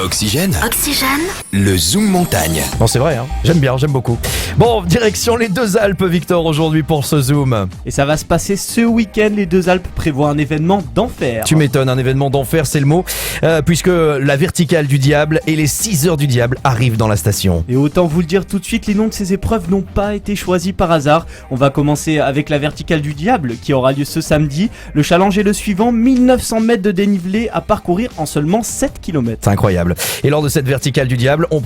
Oxygène. Oxygène. Le Zoom montagne. Non, c'est vrai, hein. J'aime beaucoup. Bon, direction les Deux Alpes, Victor, aujourd'hui pour ce Zoom. Et ça va se passer ce week-end. Les Deux Alpes prévoient un événement d'enfer. Tu m'étonnes, un événement d'enfer, c'est le mot, puisque la verticale du diable et les 6 heures du diable arrivent dans la station. Et autant vous le dire tout de suite, les noms de ces épreuves n'ont pas été choisis par hasard. On va commencer avec la verticale du diable qui aura lieu ce samedi. Le challenge est le suivant, 1900 mètres de dénivelé à parcourir en seulement 7 km. C'est incroyable. Et lors de cette verticale du diable, on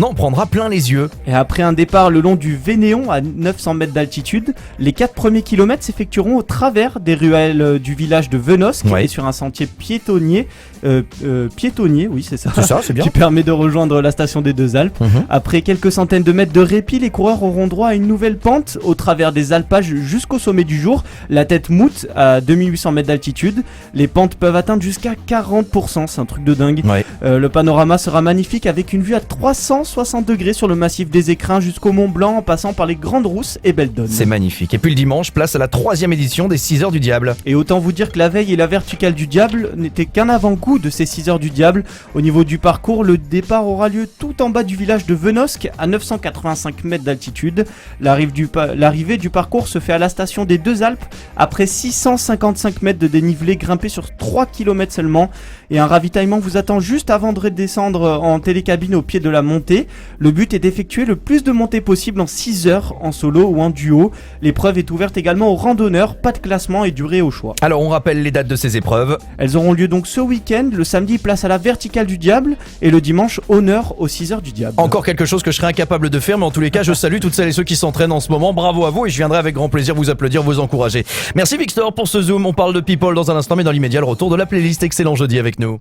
en prendra plein les yeux. Et après un départ le long du Vénéon à 900 mètres d'altitude, les 4 premiers kilomètres s'effectueront au travers des ruelles du village de Venosque et sur un sentier piétonnier, oui c'est ça, c'est bien. qui permet de rejoindre la station des Deux Alpes. Après quelques centaines de mètres de répit, les coureurs auront droit à une nouvelle pente au travers des alpages jusqu'au sommet du jour, la tête moute à 2800 mètres d'altitude. Les pentes peuvent atteindre jusqu'à 40%, c'est un truc de dingue. Le panorama sera magnifique avec une vue à 360 degrés sur le massif des Écrins jusqu'au Mont Blanc en passant par les Grandes Rousses et Beldonne. C'est magnifique. Et puis le dimanche, place à la 3e édition des 6 heures du diable. Et autant vous dire que la veille et la verticale du diable n'étaient qu'un avant-goût de ces 6 heures du diable. Au niveau du parcours, le départ aura lieu tout en bas du village de Venosque à 985 mètres d'altitude. L'arrivée du parcours se fait à la station des Deux Alpes après 655 mètres de dénivelé grimpé sur 3 km seulement. Et un ravitaillement vous attend juste avant de redescendre en télécabine au pied de la montée. Le but est d'effectuer le plus de montées possible en 6 heures en solo ou en duo. L'épreuve est ouverte également aux randonneurs, pas de classement et durée au choix. Alors on rappelle les dates de ces épreuves. Elles auront lieu donc ce week-end, le samedi place à la verticale du diable et le dimanche honneur aux 6 heures du diable. Encore quelque chose que je serais incapable de faire, mais en tous les cas je salue toutes celles et ceux qui s'entraînent en ce moment. Bravo à vous et je viendrai avec grand plaisir vous applaudir, vous encourager. Merci Victor pour ce Zoom, on parle de people dans un instant, mais dans l'immédiat le retour de la playlist. Excellent jeudi avec nous.